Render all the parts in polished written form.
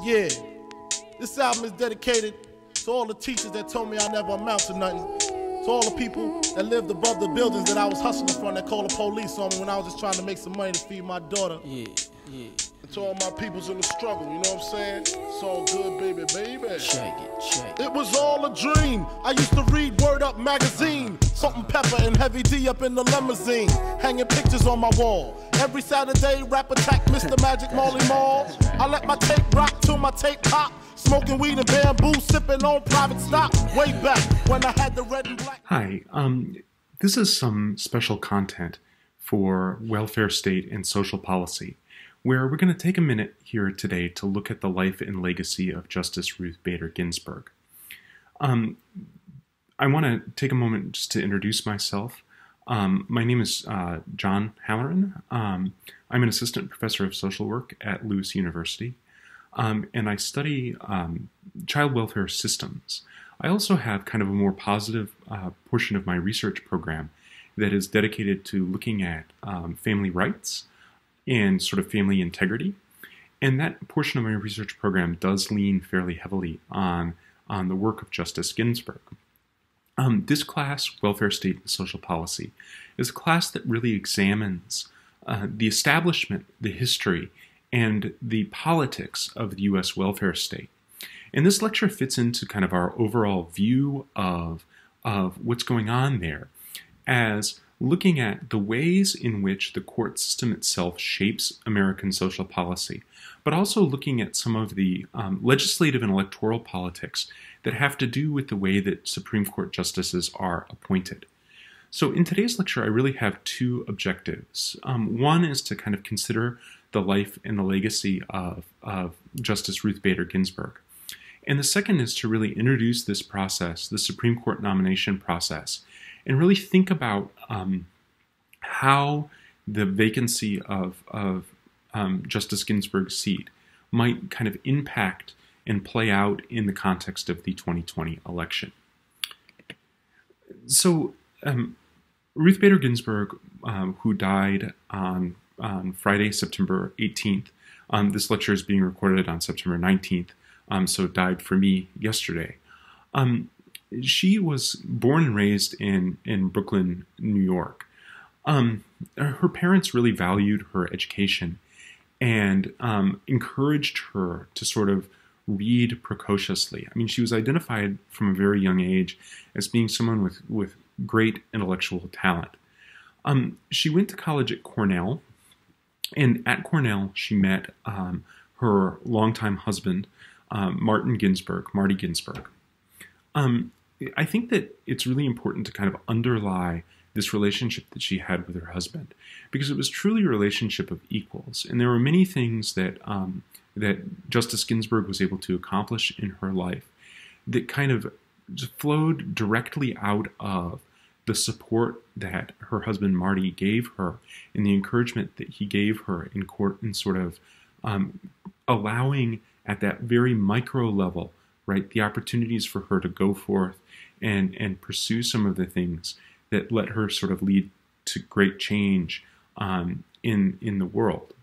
Yeah, this album is dedicated to all the teachers that told me I never amount to nothing. To all the people that lived above the buildings that I was hustling from that called the police on me when I was just trying to make some money to feed my daughter. Yeah. And to all my peoples in the struggle, you know what I'm saying? It's all good, baby. Check it. It was all a dream. I used to read Word Up magazine. Salt and Pepper and Heavy D up in the limousine. Hanging pictures on my wall. Every Saturday, rap attack Mr. Magic Marley Marl. I let my tape rock till my tape pop. Smoking weed and bamboo, sipping on private stock. Way back when I had the red and black. Hi, this is some special content for welfare state and social policy, where we're going to take a minute here today to look at the life and legacy of Justice Ruth Bader Ginsburg. I want to take a moment just to introduce myself. My name is John Halloran. I'm an assistant professor of social work at Lewis University, and I study child welfare systems. I also have kind of a more positive portion of my research program that is dedicated to looking at family rights and sort of family integrity. And that portion of my research program does lean fairly heavily on the work of Justice Ginsburg. This class, Welfare State and Social Policy, is a class that really examines the establishment, the history, and the politics of the U.S. welfare state. And this lecture fits into kind of our overall view of what's going on there, as looking at the ways in which the court system itself shapes American social policy, but also looking at some of the legislative and electoral politics that have to do with the way that Supreme Court justices are appointed. So in today's lecture, I really have two objectives. One is to kind of consider the life and the legacy of Justice Ruth Bader Ginsburg. And the second is to really introduce this process, the Supreme Court nomination process, and really think about how the vacancy of Justice Ginsburg's seat might kind of impact and play out in the context of the 2020 election. So Ruth Bader Ginsburg, who died on Friday, September 18th, this lecture is being recorded on September 19th, so died for me yesterday. She was born and raised in Brooklyn, New York. Her parents really valued her education and encouraged her to sort of read precociously. I mean, she was identified from a very young age as being someone with great intellectual talent. She went to college at Cornell, and at Cornell she met her longtime husband, Marty Ginsburg. I think that it's really important to kind of underlie this relationship that she had with her husband, because it was truly a relationship of equals. And there were many things that that Justice Ginsburg was able to accomplish in her life that kind of just flowed directly out of the support that her husband Marty gave her and the encouragement that he gave her in court, and sort of allowing at that very micro level, right, the opportunities for her to go forth and pursue some of the things that let her sort of lead to great change in the world.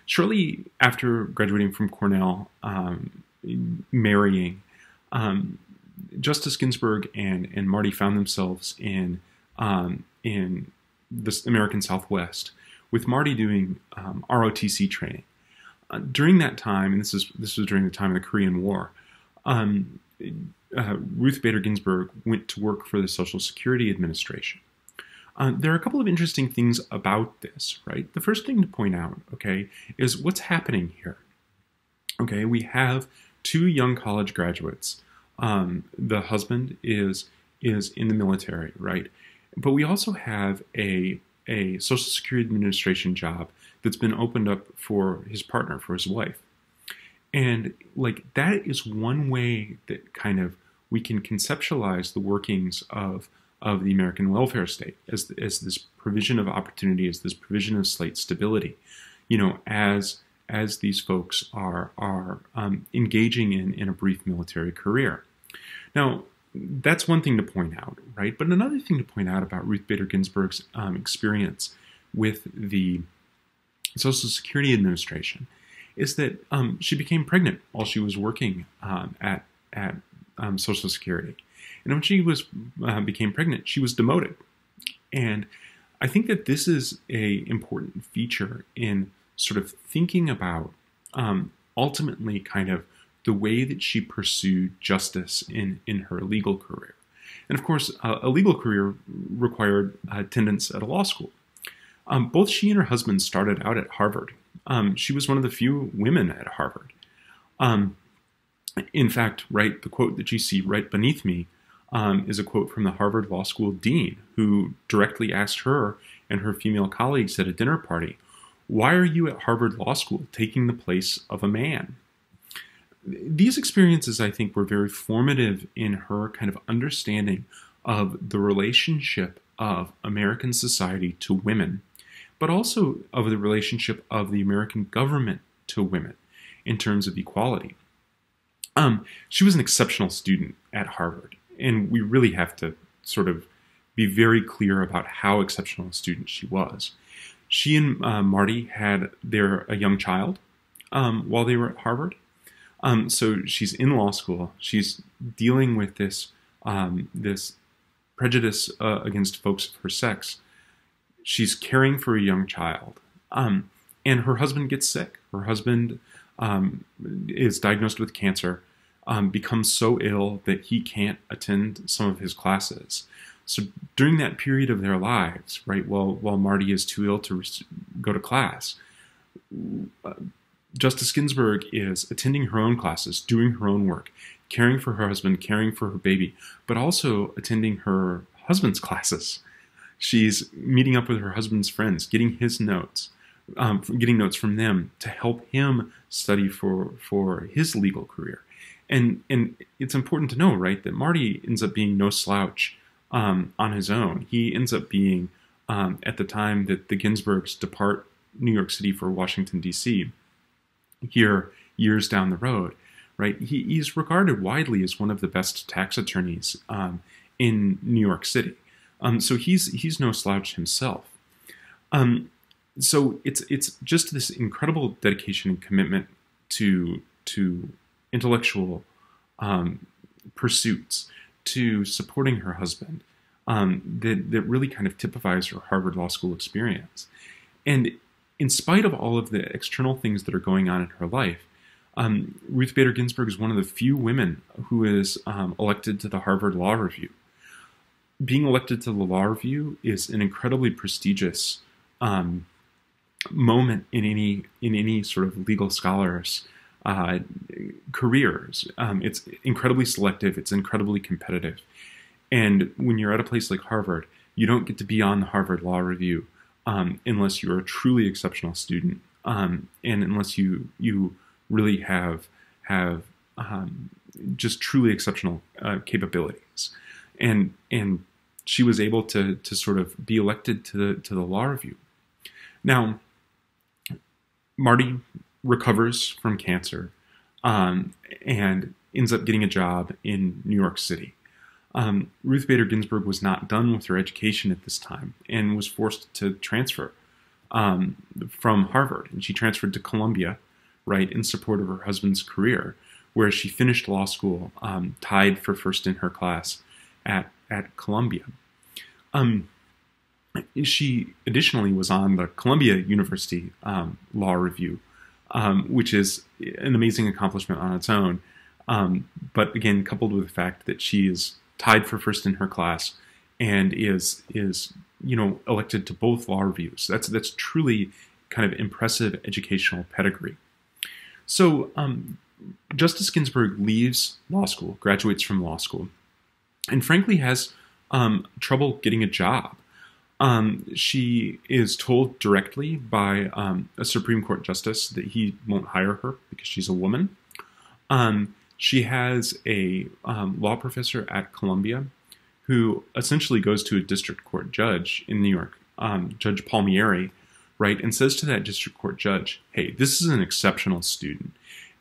Shortly after graduating from Cornell, marrying, Justice Ginsburg and Marty found themselves in the American Southwest, with Marty doing ROTC training. During that time, and this was during the time of the Korean War, Ruth Bader Ginsburg went to work for the Social Security Administration. There are a couple of interesting things about this, right? The first thing to point out, okay, is what's happening here. Okay, we have two young college graduates. The husband is in the military, right? But we also have a Social Security Administration job that's been opened up for his partner, for his wife. And like, that is one way that kind of we can conceptualize the workings of the American welfare state as this provision of opportunity, as this provision of slight stability, you know, as these folks are engaging in a brief military career. Now, that's one thing to point out, right? But another thing to point out about Ruth Bader Ginsburg's experience with the Social Security Administration is that she became pregnant while she was working at Social Security. And when she became pregnant, she was demoted. And I think that this is a important feature in sort of thinking about ultimately kind of the way that she pursued justice in her legal career. And of course, a legal career required attendance at a law school. Both she and her husband started out at Harvard. She was one of the few women at Harvard. In fact, right, the quote that you see right beneath me is a quote from the Harvard Law School dean, who directly asked her and her female colleagues at a dinner party, "Why are you at Harvard Law School taking the place of a man?" These experiences, I think, were very formative in her kind of understanding of the relationship of American society to women, but also of the relationship of the American government to women in terms of equality. She was an exceptional student at Harvard, and we really have to sort of be very clear about how exceptional a student she was. She and Marty had a young child while they were at Harvard. So she's in law school. She's dealing with this prejudice against folks of her sex. She's caring for a young child, and her husband gets sick. Her husband is diagnosed with cancer, becomes so ill that he can't attend some of his classes. So during that period of their lives, right, while Marty is too ill to go to class, Justice Ginsburg is attending her own classes, doing her own work, caring for her husband, caring for her baby, but also attending her husband's classes. She's meeting up with her husband's friends, getting his notes, getting notes from them to help him study for his legal career. And it's important to know, right, that Marty ends up being no slouch on his own. He ends up being, at the time that the Ginsburgs depart New York City for Washington, D.C., here years down the road, right, he's regarded widely as one of the best tax attorneys in New York City. So he's no slouch himself. So it's just this incredible dedication and commitment to intellectual pursuits, to supporting her husband, that really kind of typifies her Harvard Law School experience. And in spite of all of the external things that are going on in her life, Ruth Bader Ginsburg is one of the few women who is elected to the Harvard Law Review. Being elected to the Law Review is an incredibly prestigious moment in any sort of legal scholar's careers. It's incredibly selective. It's incredibly competitive. And when you're at a place like Harvard, you don't get to be on the Harvard Law Review unless you're a truly exceptional student, and unless you really have just truly exceptional capabilities. And she was able to sort of be elected to the Law Review. Now, Marty recovers from cancer and ends up getting a job in New York City. Ruth Bader Ginsburg was not done with her education at this time and was forced to transfer from Harvard. And she transferred to Columbia, right, in support of her husband's career, where she finished law school, tied for first in her class at Columbia. She additionally was on the Columbia University Law Review, which is an amazing accomplishment on its own. But again, coupled with the fact that she is tied for first in her class and is elected to both law reviews. That's truly kind of impressive educational pedigree. So Justice Ginsburg leaves law school, graduates from law school, and frankly has trouble getting a job. She is told directly by a Supreme Court justice that he won't hire her because she's a woman. She has a law professor at Columbia who essentially goes to a district court judge in New York, Judge Palmieri, right, and says to that district court judge, "Hey, this is an exceptional student,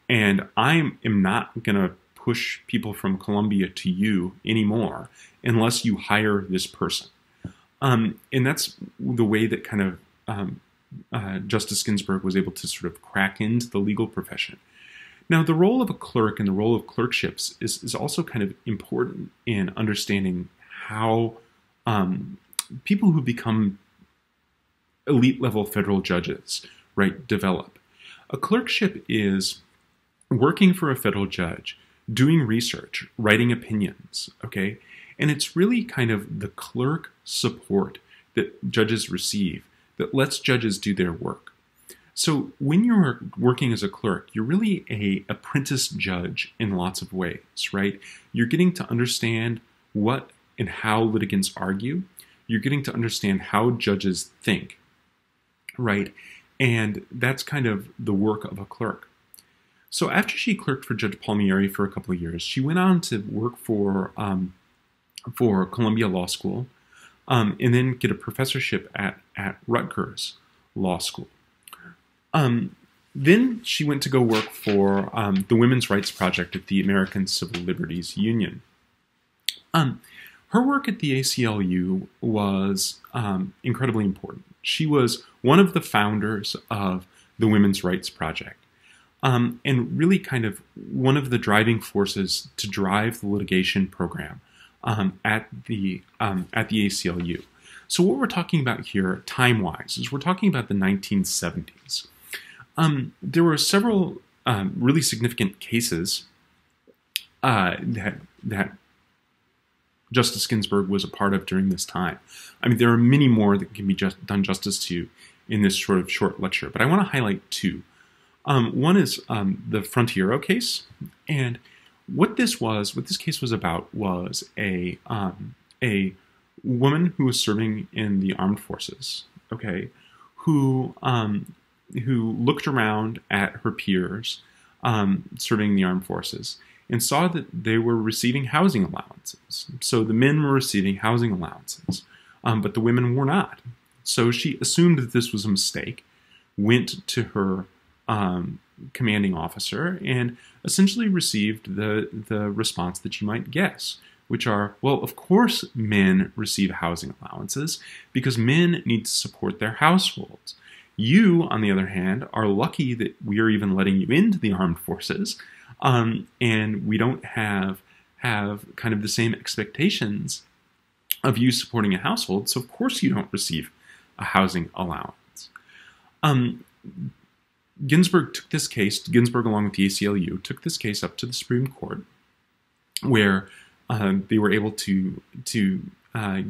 and I am not going to push people from Columbia to you anymore unless you hire this person." And that's the way that kind of Justice Ginsburg was able to sort of crack into the legal profession. Now, the role of a clerk and the role of clerkships is also kind of important in understanding how people who become elite-level federal judges, right, develop. A clerkship is working for a federal judge, doing research, writing opinions, okay? And it's really kind of the clerk support that judges receive that lets judges do their work. So when you're working as a clerk, you're really an apprentice judge in lots of ways, right? You're getting to understand what and how litigants argue. You're getting to understand how judges think, right? And that's kind of the work of a clerk. So after she clerked for Judge Palmieri for a couple of years, she went on to work for Columbia Law School, and then get a professorship at Rutgers Law School. Then she went to go work for the Women's Rights Project at the American Civil Liberties Union. Her work at the ACLU was incredibly important. She was one of the founders of the Women's Rights Project, and really kind of one of the driving forces to drive the litigation program at the ACLU. So what we're talking about here, time-wise, is we're talking about the 1970s. There were several really significant cases that Justice Ginsburg was a part of during this time. I mean, there are many more that can be done justice to in this sort of short lecture, but I want to highlight two. One is the Frontiero case, and what this case was about was a woman who was serving in the armed forces, okay, who looked around at her peers serving in the armed forces and saw that they were receiving housing allowances. So the men were receiving housing allowances, but the women were not. So she assumed that this was a mistake, went to her commanding officer, and essentially received the response that you might guess, which are, well, of course men receive housing allowances because men need to support their households. You, on the other hand, are lucky that we are even letting you into the armed forces, and we don't have kind of the same expectations of you supporting a household, so of course you don't receive a housing allowance. Ginsburg along with the ACLU, took this case up to the Supreme Court, where they were able to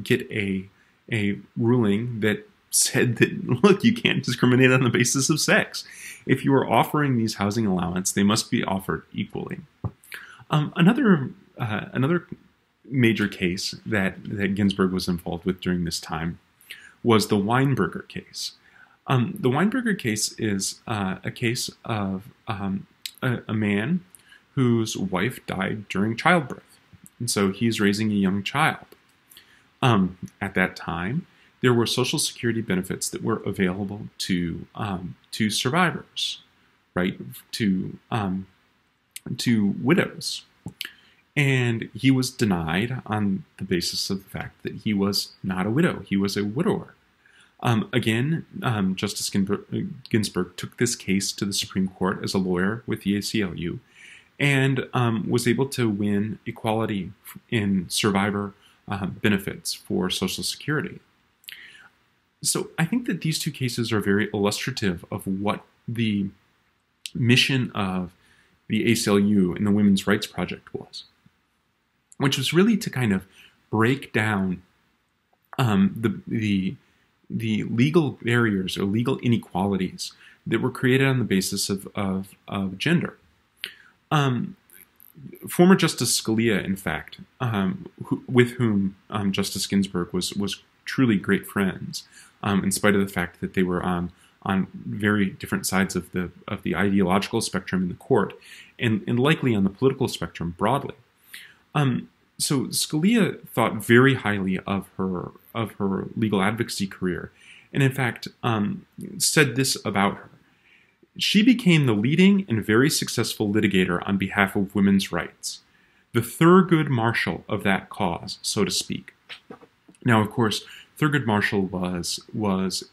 get a ruling that said that, look, you can't discriminate on the basis of sex. If you are offering these housing allowance, they must be offered equally. Another major case that Ginsburg was involved with during this time was the Weinberger case. The Weinberger case is a case of a man whose wife died during childbirth, and so he's raising a young child. At that time, there were Social Security benefits that were available to survivors, right? To widows, and he was denied on the basis of the fact that he was not a widow; he was a widower. Again, Justice Ginsburg took this case to the Supreme Court as a lawyer with the ACLU, and was able to win equality in survivor benefits for Social Security. So I think that these two cases are very illustrative of what the mission of the ACLU and the Women's Rights Project was, which was really to kind of break down the legal barriers or legal inequalities that were created on the basis of gender. Former Justice Scalia, in fact, with whom Justice Ginsburg was truly great friends, in spite of the fact that they were on very different sides of the ideological spectrum in the court, and likely on the political spectrum broadly. So Scalia thought very highly of her legal advocacy career, and in fact said this about her: "She became the leading and very successful litigator on behalf of women's rights, the Thurgood Marshall of that cause, so to speak." Now, of course, Thurgood Marshall was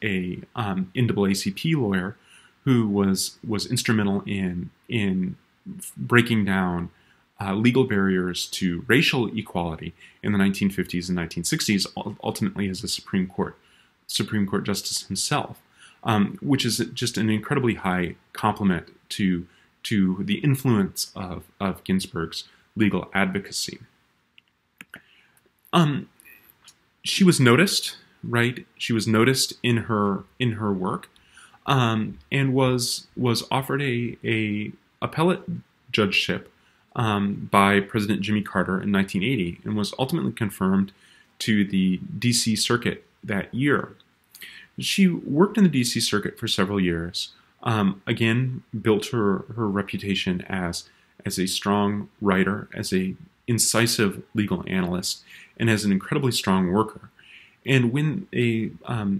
a NAACP lawyer who was instrumental in breaking down legal barriers to racial equality in the 1950s and 1960s, ultimately as a Supreme Court justice himself, which is just an incredibly high compliment to the influence of Ginsburg's legal advocacy. She was noticed, right? She was noticed in her work, and was offered a appellate judgeship by President Jimmy Carter in 1980, and was ultimately confirmed to the D.C. Circuit that year. She worked in the D.C. Circuit for several years. Again, built her reputation as a strong writer, as a incisive legal analyst, and as an incredibly strong worker. And when a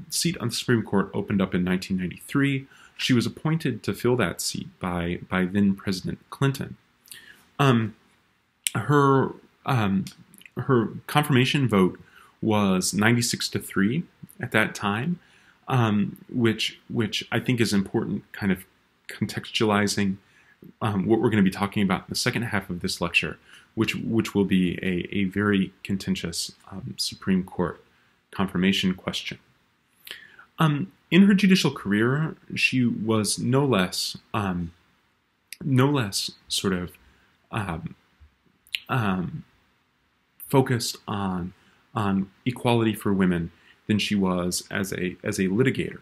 seat on the Supreme Court opened up in 1993, she was appointed to fill that seat by then President Clinton. Her confirmation vote was 96-3 at that time, which I think is important, kind of contextualizing what we're going to be talking about in the second half of this lecture, which will be a very contentious Supreme Court confirmation question. In her judicial career, she was no less sort of focused on equality for women than she was as a litigator.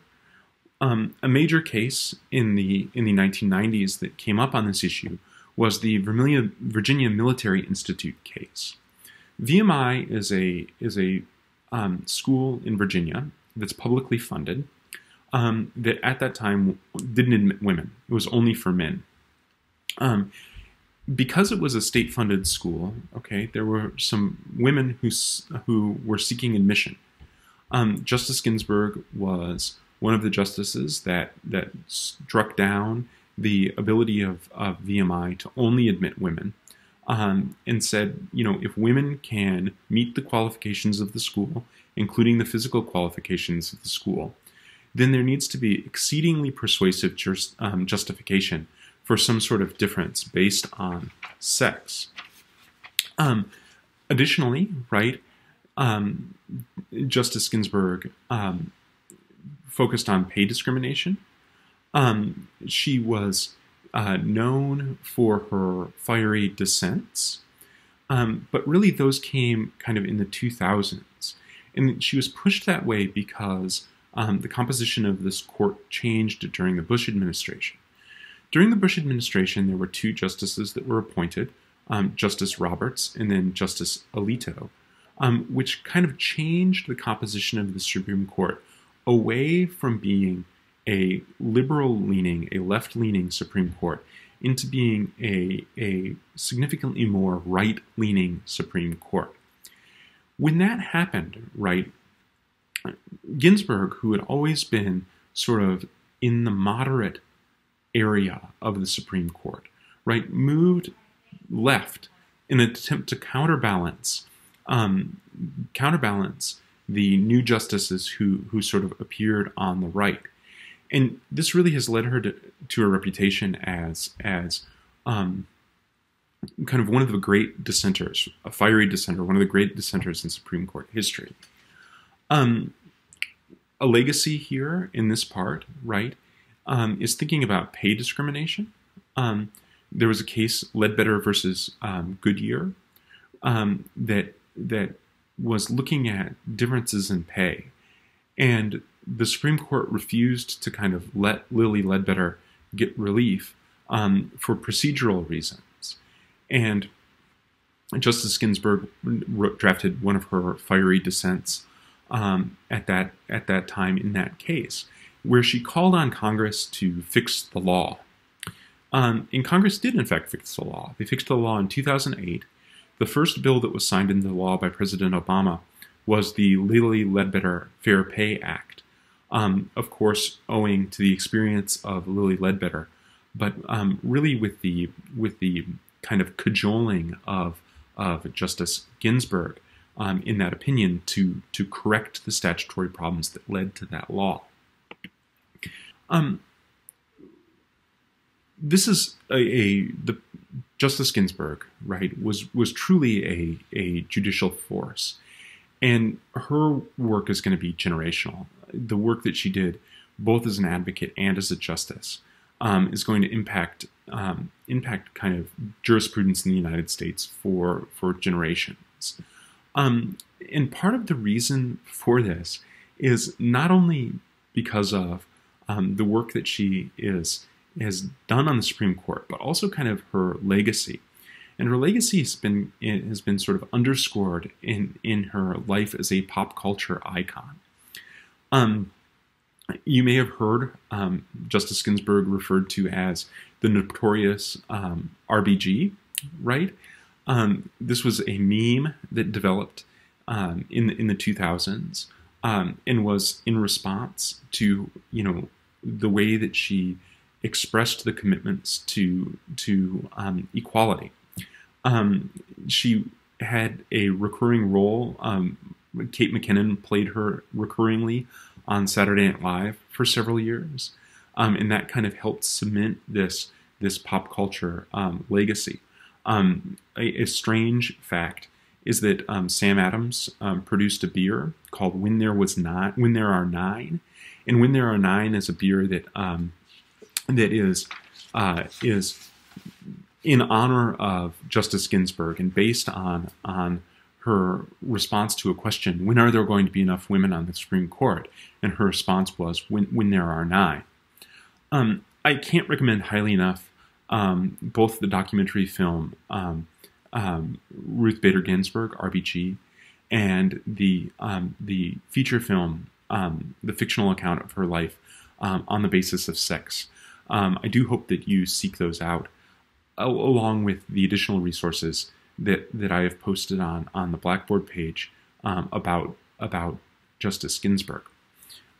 A major case in the 1990s that came up on this issue was the Virginia Military Institute case. VMI is a school in Virginia that's publicly funded that at that time didn't admit women. It was only for men. Because it was a state-funded school, okay, there were some women who were seeking admission. Justice Ginsburg was one of the justices that struck down the ability of VMI to only admit women, and said, if women can meet the qualifications of the school, including the physical qualifications of the school, then there needs to be exceedingly persuasive justification for some sort of difference based on sex. Additionally, right, Justice Ginsburg focused on pay discrimination. She was known for her fiery dissents, but really those came kind of in the 2000s. And she was pushed that way because the composition of this court changed during the Bush administration. During the Bush administration, there were two justices that were appointed, Justice Roberts and then Justice Alito, which kind of changed the composition of the Supreme Court away from being a liberal-leaning, a left-leaning Supreme Court into being a significantly more right-leaning Supreme Court. When that happened, right, Ginsburg, who had always been sort of in the moderate area of the Supreme Court, right, moved left in an attempt to counterbalance the new justices who sort of appeared on the right. And this really has led her to a reputation as kind of one of the great dissenters, a fiery dissenter, one of the great dissenters in Supreme Court history. A legacy here in this part, right, is thinking about pay discrimination. There was a case, Ledbetter versus Goodyear, that was looking at differences in pay. And the Supreme Court refused to kind of let Lilly Ledbetter get relief for procedural reasons. And Justice Ginsburg drafted one of her fiery dissents at that time in that case, where she called on Congress to fix the law. And Congress did, in fact, fix the law. They fixed the law in 2008. The first bill that was signed into law by President Obama was the Lilly Ledbetter Fair Pay Act, of course, owing to the experience of Lilly Ledbetter, but really with the kind of cajoling of Justice Ginsburg in that opinion to correct the statutory problems that led to that law. This is the Justice Ginsburg, right, was truly a judicial force, and her work is going to be generational. The work that she did, both as an advocate and as a justice, is going to impact kind of jurisprudence in the United States for generations. And part of the reason for this is not only because of the work that she has done on the Supreme Court, but also kind of her legacy. And her legacy has been sort of underscored in her life as a pop culture icon. You may have heard Justice Ginsburg referred to as the notorious RBG, right? This was a meme that developed in the 2000s and was in response to the way that she expressed the commitments to equality. She had a recurring role. Kate McKinnon played her recurringly on Saturday Night Live for several years, and that kind of helped cement this pop culture legacy. A strange fact is that Sam Adams produced a beer called When There Are Nine, and When There Are Nine is a beer that is in honor of Justice Ginsburg and based on her response to a question: when are there going to be enough women on the Supreme Court? And her response was, when there are nine. I can't recommend highly enough both the documentary film Ruth Bader Ginsburg, RBG, and the feature film, the fictional account of her life on the basis of sex. I do hope that you seek those out, along with the additional resources that I have posted on the Blackboard page about Justice Ginsburg.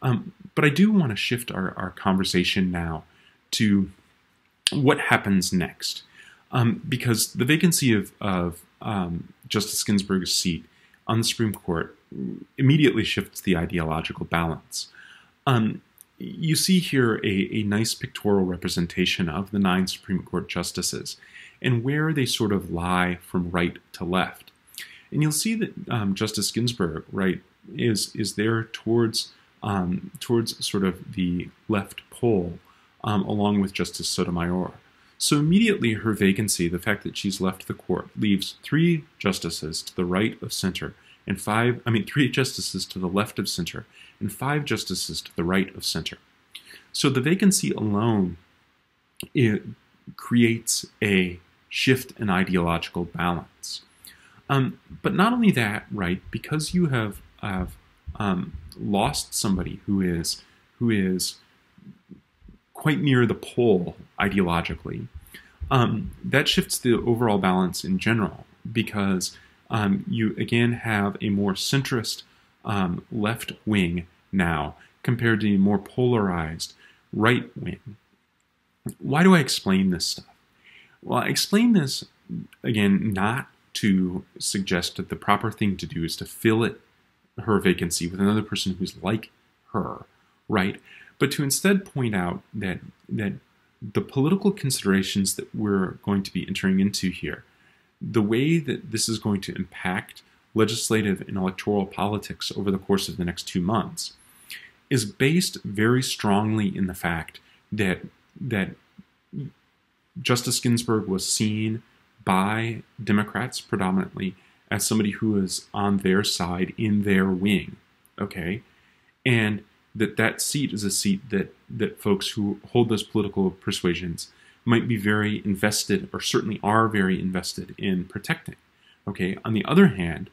But I do want to shift our conversation now to what happens next, because the vacancy of Justice Ginsburg's seat on the Supreme Court immediately shifts the ideological balance. You see here a nice pictorial representation of the 9 Supreme Court justices and where they sort of lie from right to left. And you'll see that Justice Ginsburg, right, is there towards sort of the left pole, along with Justice Sotomayor. So immediately her vacancy, the fact that she's left the court, leaves 3 justices to the right of center and 3 justices to the left of center and 5 justices to the right of center. So the vacancy alone, it creates a shift in ideological balance. But not only that, right, because you have lost somebody who is quite near the pole ideologically, that shifts the overall balance in general, because you again have a more centrist left wing now compared to a more polarized right wing. Why do I explain this stuff? Well, I explain this, again, not to suggest that the proper thing to do is to fill her vacancy with another person who's like her, right? But to instead point out that the political considerations that we're going to be entering into here, the way that this is going to impact legislative and electoral politics over the course of the next 2 months, is based very strongly in the fact that Justice Ginsburg was seen by Democrats predominantly as somebody who is on their side in their wing, okay? And that seat is a seat that folks who hold those political persuasions might be very invested, or certainly are very invested in protecting, okay? On the other hand,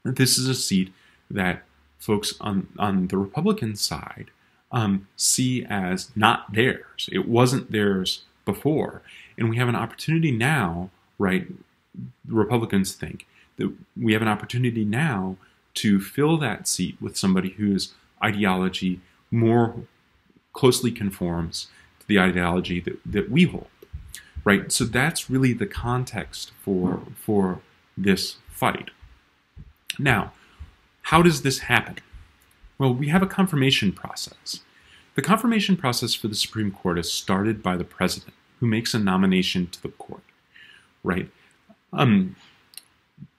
this is a seat that folks on the Republican side see as not theirs. It wasn't theirs before. And we have an opportunity now, right, Republicans think, that we have an opportunity now to fill that seat with somebody whose ideology more closely conforms to the ideology that we hold, right? So that's really the context for this fight. Now, how does this happen? Well, we have a confirmation process. The confirmation process for the Supreme Court is started by the president, who makes a nomination to the court, right?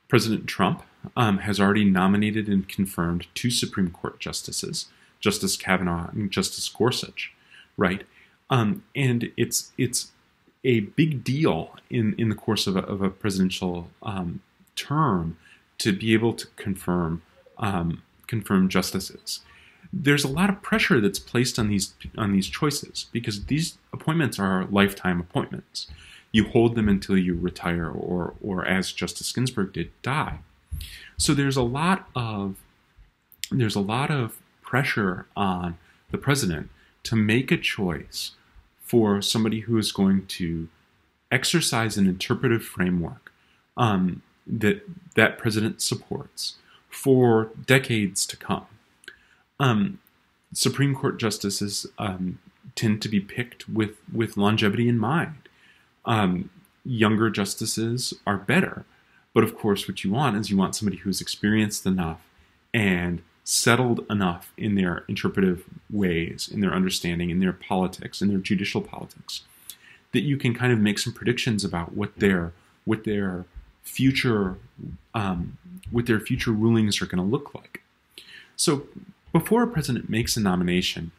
President Trump has already nominated and confirmed 2 Supreme Court justices, Justice Kavanaugh and Justice Gorsuch, right? And it's a big deal in the course of a presidential term to be able to confirm justices. There's a lot of pressure that's placed on these choices because these appointments are lifetime appointments. You hold them until you retire or as Justice Ginsburg did, die. So there's a lot of pressure on the president to make a choice for somebody who is going to exercise an interpretive framework that president supports for decades to come. Supreme Court justices tend to be picked with longevity in mind. Younger justices are better, but of course what you want is you want somebody who's experienced enough and settled enough in their interpretive ways, in their understanding, in their politics, in their judicial politics, that you can kind of make some predictions about what their future rulings are going to look like. So before a president makes a nomination,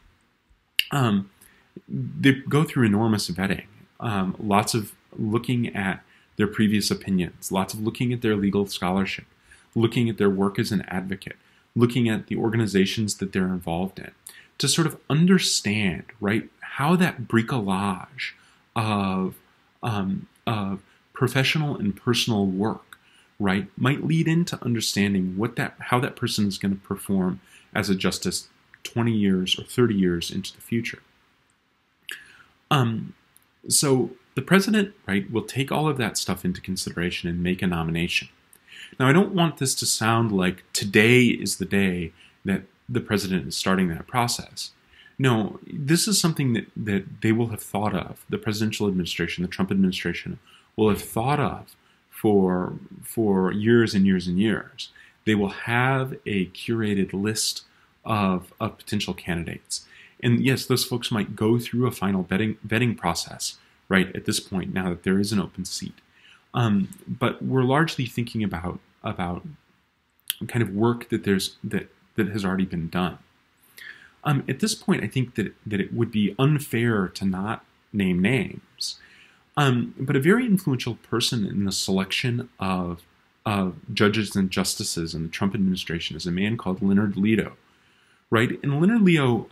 they go through enormous vetting, lots of looking at their previous opinions, lots of looking at their legal scholarship, looking at their work as an advocate, looking at the organizations that they're involved in, to sort of understand, right, how that bricolage of professional and personal work, right, might lead into understanding how that person is going to perform as a justice 20 years or 30 years into the future. So the president, right, will take all of that stuff into consideration and make a nomination. Now, I don't want this to sound like today is the day that the president is starting that process. No, this is something that they will have thought of. The presidential administration, the Trump administration, will have thought of for years and years and years. They will have a curated list of potential candidates. And yes, those folks might go through a final vetting process, right, at this point, now that there is an open seat. But we're largely thinking about kind of work that has already been done. At this point, I think that it would be unfair to not name names. But a very influential person in the selection of judges and justices in the Trump administration is a man called Leonard Leo, right? And Leonard Leo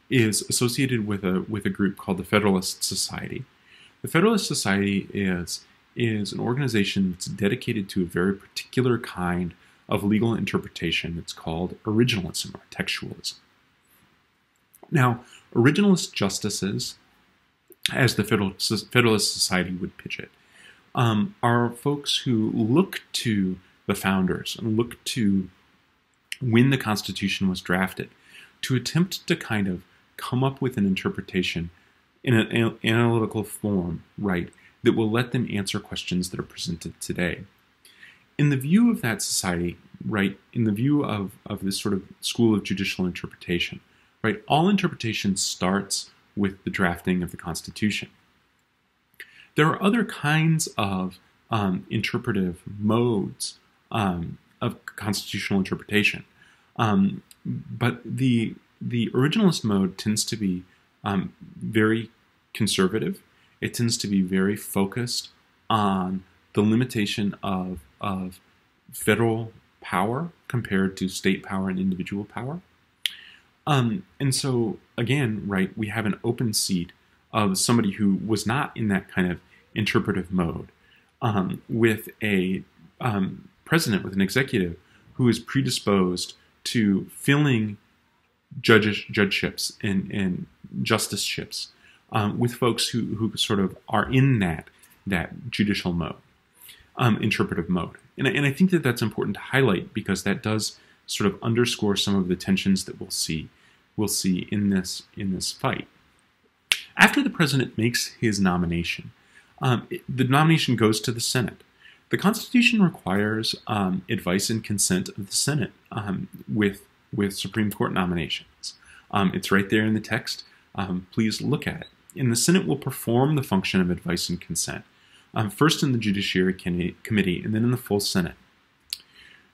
is associated with a group called the Federalist Society. The Federalist Society is an organization that's dedicated to a very particular kind of legal interpretation. It's called originalism or textualism. Now, originalist justices, as the Federalist Society would pitch it, are folks who look to the founders and look to when the Constitution was drafted to attempt to kind of come up with an interpretation in an analytical form, right, that will let them answer questions that are presented today. In the view of that society, right, in the view of this sort of school of judicial interpretation, right, all interpretation starts with the drafting of the Constitution. There are other kinds of interpretive modes of constitutional interpretation, but the originalist mode tends to be very conservative. It tends to be very focused on the limitation of federal power compared to state power and individual power. And so, again, right, we have an open seat of somebody who was not in that kind of interpretive mode, with a president, with an executive who is predisposed to filling judgeships and justiceships with folks who sort of are in that judicial mode, interpretive mode. And I think that that's important to highlight because that does sort of underscore some of the tensions that we'll see in this fight. After the president makes his nomination, the nomination goes to the Senate. The Constitution requires advice and consent of the Senate with Supreme Court nominations. It's right there in the text. Please look at it. And the Senate will perform the function of advice and consent, first in the Judiciary Committee and then in the full Senate.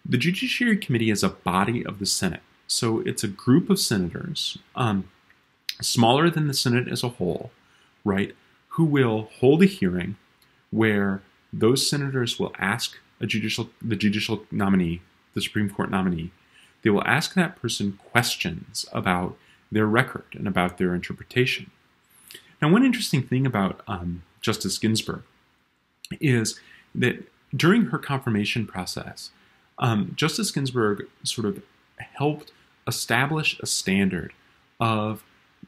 The Judiciary Committee is a body of the Senate, so it's a group of senators, smaller than the Senate as a whole, right, who will hold a hearing where those senators will ask the judicial nominee, the Supreme Court nominee, they will ask that person questions about their record and about their interpretation. Now, one interesting thing about Justice Ginsburg is that during her confirmation process, Justice Ginsburg sort of helped establish a standard of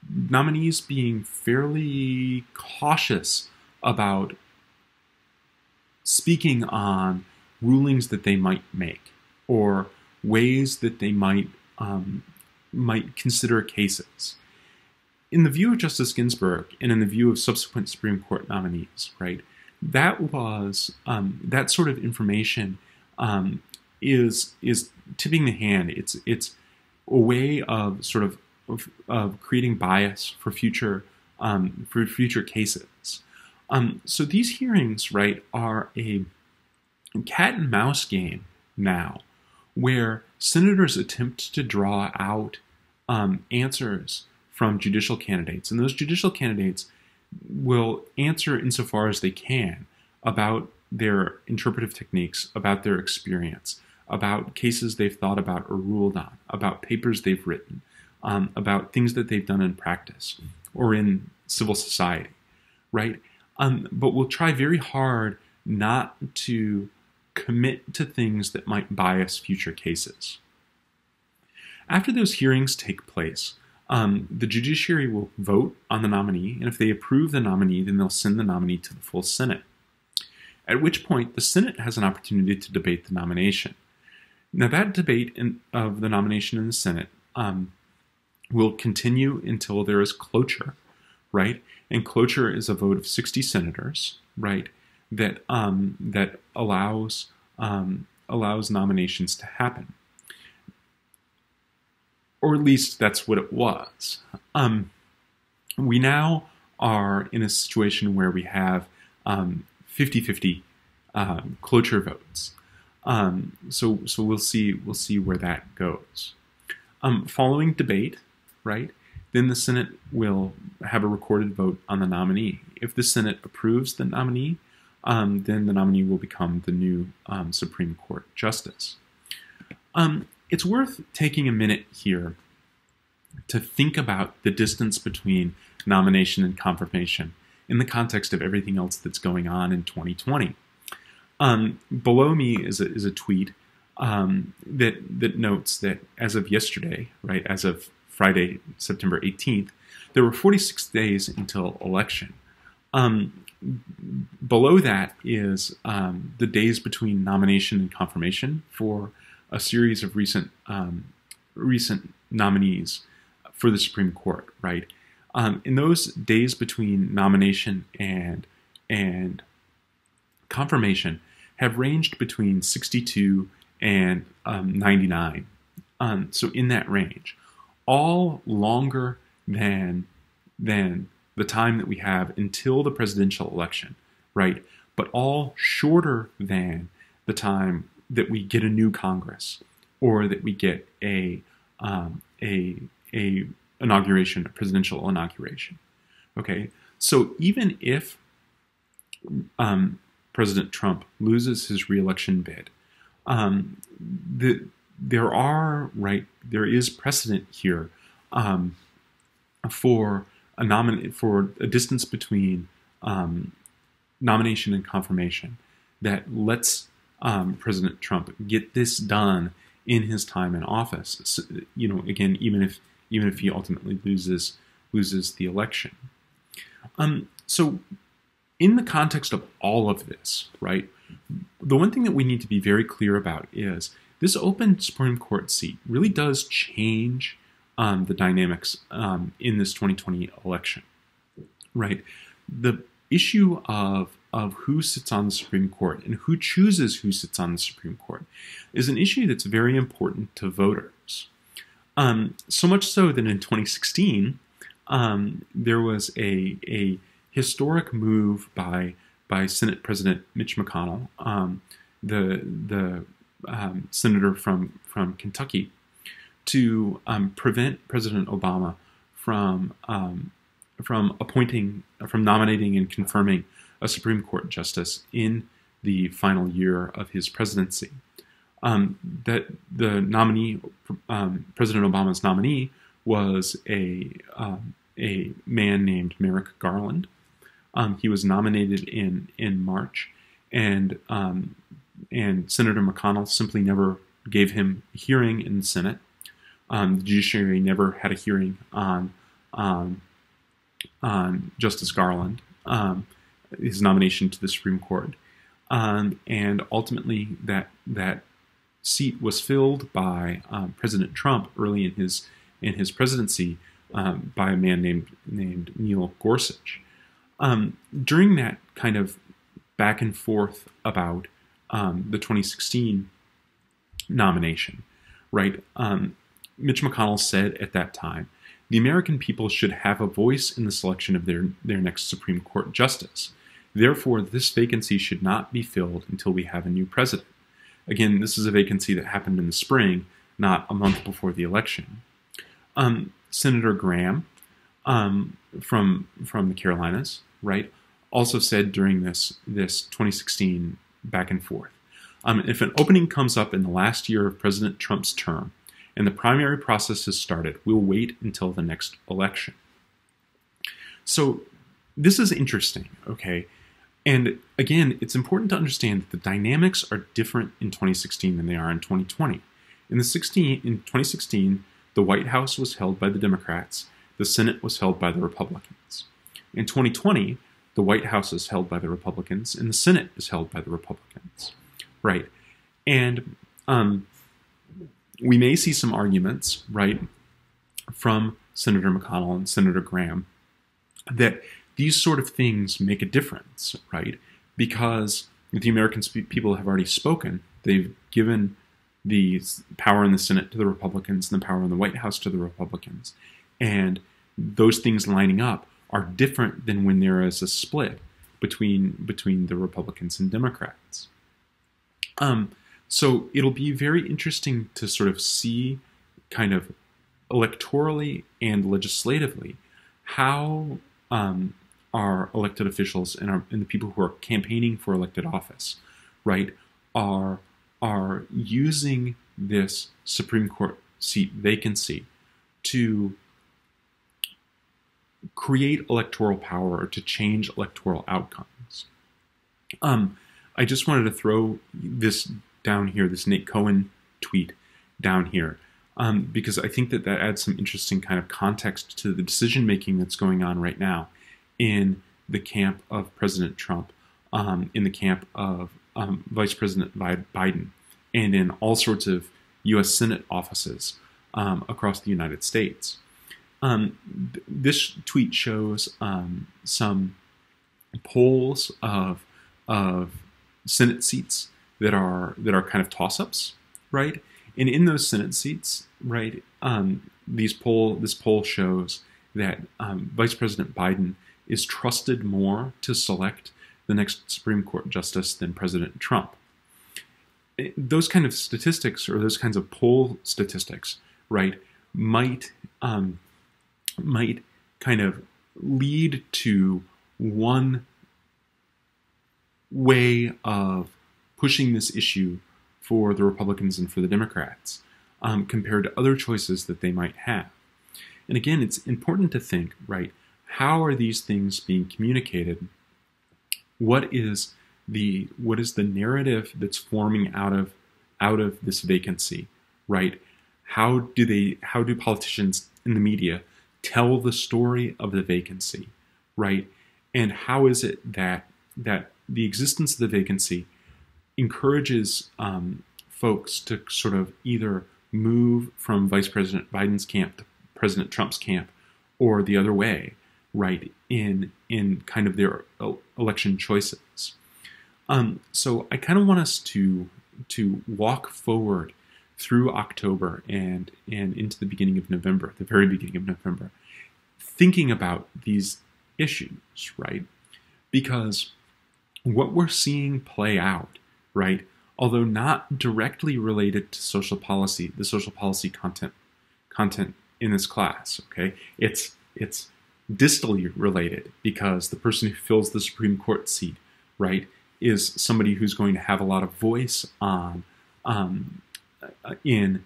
nominees being fairly cautious about speaking on rulings that they might make or ways that they might consider cases. In the view of Justice Ginsburg and in the view of subsequent Supreme Court nominees, right, that was sort of information is tipping the hand. It's a way of sort of creating bias for future cases. So these hearings, right, are a cat and mouse game now, where senators attempt to draw out answers from judicial candidates, and those judicial candidates will answer insofar as they can about their interpretive techniques, about their experience, about cases they've thought about or ruled on, about papers they've written, about things that they've done in practice or in civil society, right? But we'll try very hard not to commit to things that might bias future cases. After those hearings take place, the judiciary will vote on the nominee, and if they approve the nominee, then they'll send the nominee to the full Senate, at which point the Senate has an opportunity to debate the nomination. Now, that debate of the nomination in the Senate will continue until there is cloture, right? And cloture is a vote of 60 senators, right, that allows nominations to happen. Or at least that's what it was. We now are in a situation where we have 50-50 cloture votes. So we'll see where that goes. Following debate, right, then the Senate will have a recorded vote on the nominee. If the Senate approves the nominee, then the nominee will become the new Supreme Court justice. It's worth taking a minute here to think about the distance between nomination and confirmation in the context of everything else that's going on in 2020. Below me is a tweet that notes that as of yesterday, right, as of Friday, September 18th, there were 46 days until election. Below that is the days between nomination and confirmation for a series of recent nominees for the Supreme Court, right? In those days between nomination and confirmation have ranged between 62 and 99. So in that range, all longer than the time that we have until the presidential election, right? But all shorter than the time that we get a new Congress or that we get a inauguration, a presidential inauguration. Okay, so even if President Trump loses his re-election bid, there is precedent here for a distance between nomination and confirmation that lets President Trump get this done in his time in office. So, again, even if he ultimately loses the election. So in the context of all of this, right, the one thing that we need to be very clear about is this open Supreme Court seat really does change the dynamics in this 2020 election, right? The issue of of who sits on the Supreme Court and who chooses who sits on the Supreme Court is an issue that's very important to voters. So much so that in 2016, there was a historic move by Senate President Mitch McConnell, the senator from Kentucky, to prevent President Obama from nominating and confirming a Supreme Court justice in the final year of his presidency. That the nominee, President Obama's nominee, was a man named Merrick Garland. He was nominated in March, and Senator McConnell simply never gave him a hearing in the Senate. The judiciary never had a hearing on Justice Garland, his nomination to the Supreme Court, and ultimately that seat was filled by President Trump early in his presidency by a man named Neil Gorsuch. During that kind of back and forth about the 2016 nomination, right? Mitch McConnell said at that time, the American people should have a voice in the selection of their next Supreme Court justice. Therefore, this vacancy should not be filled until we have a new president. Again, this is a vacancy that happened in the spring, not a month before the election. Senator Graham from the Carolinas, right, also said during this 2016 back and forth, if an opening comes up in the last year of President Trump's term and the primary process has started, we'll wait until the next election. So this is interesting, okay? And again, it's important to understand that the dynamics are different in 2016 than they are in 2020. In 2016, the White House was held by the Democrats, the Senate was held by the Republicans. In 2020, the White House is held by the Republicans, and the Senate is held by the Republicans, right? And we may see some arguments, right, from Senator McConnell and Senator Graham that these sort of things make a difference, right? Because the American people have already spoken. They've given the power in the Senate to the Republicans and the power in the White House to the Republicans. And those things lining up are different than when there is a split between the Republicans and Democrats. So it'll be very interesting to sort of see kind of electorally and legislatively how our elected officials and the people who are campaigning for elected office, right, are using this Supreme Court seat vacancy to create electoral power or to change electoral outcomes. I just wanted to throw this down here, this Nate Cohen tweet down here, because I think that adds some interesting kind of context to the decision-making that's going on right now in the camp of President Trump, in the camp of Vice President Biden, and in all sorts of U.S. Senate offices across the United States. This tweet shows some polls of Senate seats that are kind of toss-ups, right? And in those Senate seats, right, this poll shows that Vice President Biden is trusted more to select the next Supreme Court justice than President Trump. Those kind of statistics, or those kinds of poll statistics, right, might kind of lead to one way of pushing this issue for the Republicans and for the Democrats compared to other choices that they might have. And again, it's important to think, right, how are these things being communicated? What is the narrative that's forming out of this vacancy, right? How do politicians in the media tell the story of the vacancy, right? And how is it that the existence of the vacancy encourages folks to sort of either move from Vice President Biden's camp to President Trump's camp, or the other way, right, in in kind of their election choices. So I kind of want us to walk forward through October and into the beginning of November, the very beginning of November, thinking about these issues, right? Because what we're seeing play out, right, although not directly related to social policy, the social policy content in this class, okay, it's distally related because the person who fills the Supreme Court seat, right, is somebody who's going to have a lot of voice on in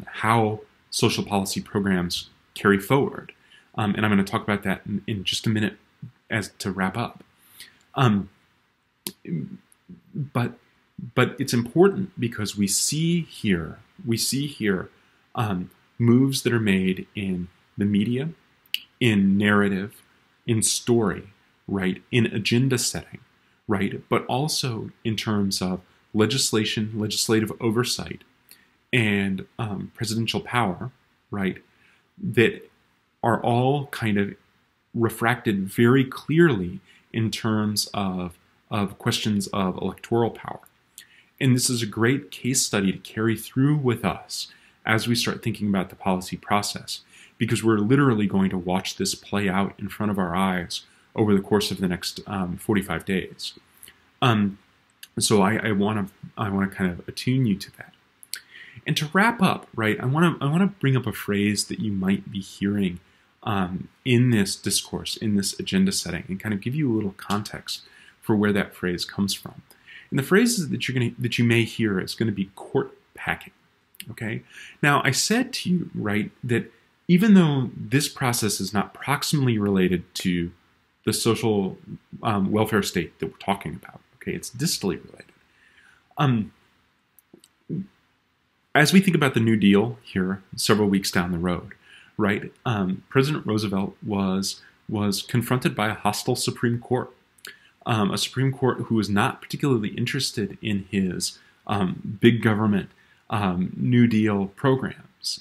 how social policy programs carry forward. And I'm going to talk about that in just a minute as to wrap up. But it's important because we see here moves that are made in the media, in narrative, in story, right, in agenda setting, right, but also in terms of legislation, legislative oversight, and presidential power, right, that are all kind of refracted very clearly in terms of questions of electoral power. And this is a great case study to carry through with us as we start thinking about the policy process, because we're literally going to watch this play out in front of our eyes over the course of the next 45 days. So I want to kind of attune you to that. And to wrap up, right, I want to bring up a phrase that you might be hearing in this discourse, in this agenda setting, and kind of give you a little context for where that phrase comes from. And the phrase that you may hear is going to be court packing. Okay. Now I said to you, right, that even though this process is not proximally related to the social welfare state that we're talking about, okay, it's distally related. As we think about the New Deal here, several weeks down the road, right, President Roosevelt was confronted by a hostile Supreme Court, a Supreme Court who was not particularly interested in his big government New Deal programs.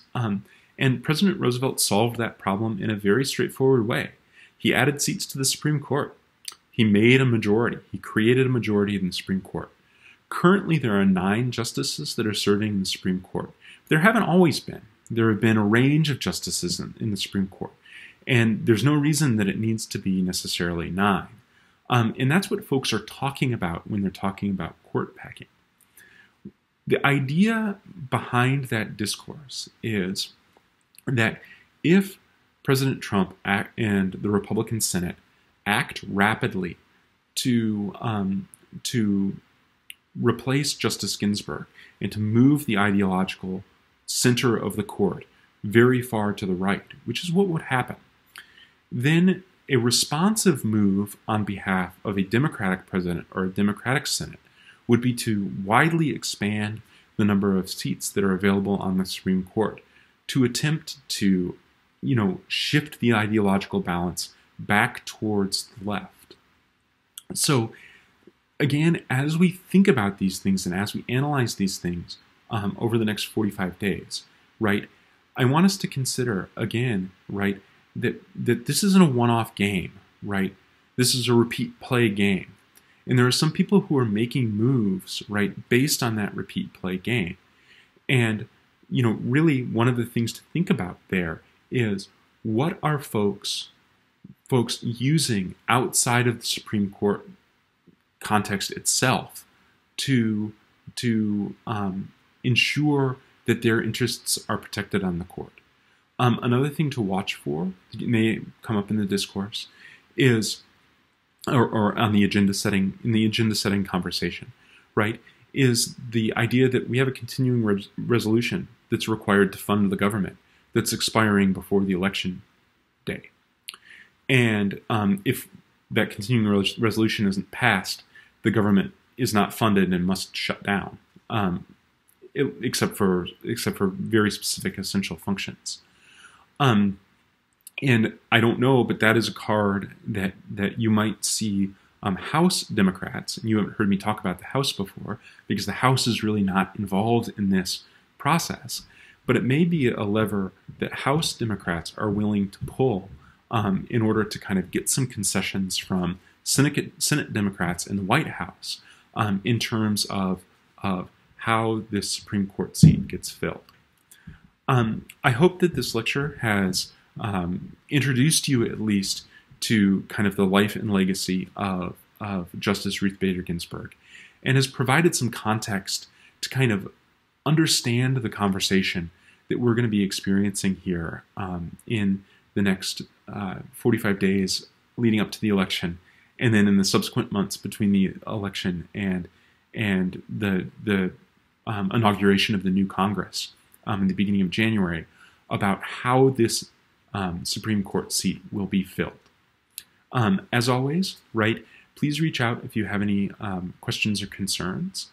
And President Roosevelt solved that problem in a very straightforward way. He added seats to the Supreme Court. He made a majority. He created a majority in the Supreme Court. Currently, there are 9 justices that are serving in the Supreme Court. There haven't always been. There have been a range of justices in the Supreme Court. And there's no reason that it needs to be necessarily 9. And that's what folks are talking about when they're talking about court packing. The idea behind that discourse is that if President Trump and the Republican Senate act rapidly to replace Justice Ginsburg and to move the ideological center of the court very far to the right, which is what would happen, then a responsive move on behalf of a Democratic president or a Democratic Senate would be to widely expand the number of seats that are available on the Supreme Court to attempt to, shift the ideological balance back towards the left. So again, as we think about these things and as we analyze these things over the next 45 days, right, I want us to consider again, right, that this isn't a one-off game, right? This is a repeat play game. And there are some people who are making moves, right, based on that repeat play game. And, really one of the things to think about there is what are folks using outside of the Supreme Court context itself to ensure that their interests are protected on the court. Another thing to watch for, that may come up in the discourse, is, or on the agenda setting, in the agenda setting conversation, right, is the idea that we have a continuing resolution that's required to fund the government that's expiring before the election day. And if that continuing resolution isn't passed, the government is not funded and must shut down, except for very specific essential functions. And I don't know, but that is a card that you might see House Democrats, and you haven't heard me talk about the House before, because the House is really not involved in this process, but it may be a lever that House Democrats are willing to pull in order to kind of get some concessions from Senate Democrats in the White House in terms of how this Supreme Court seat gets filled. I hope that this lecture has introduced you at least to kind of the life and legacy of Justice Ruth Bader Ginsburg, and has provided some context to kind of understand the conversation that we're going to be experiencing here in the next 45 days leading up to the election, and then in the subsequent months between the election and the inauguration of the new Congress in the beginning of January, about how this Supreme Court seat will be filled. As always, right, please reach out if you have any questions or concerns.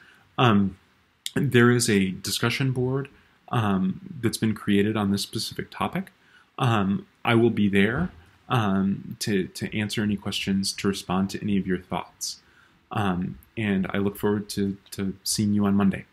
There is a discussion board that's been created on this specific topic. I will be there to answer any questions, to respond to any of your thoughts. And I look forward to seeing you on Monday.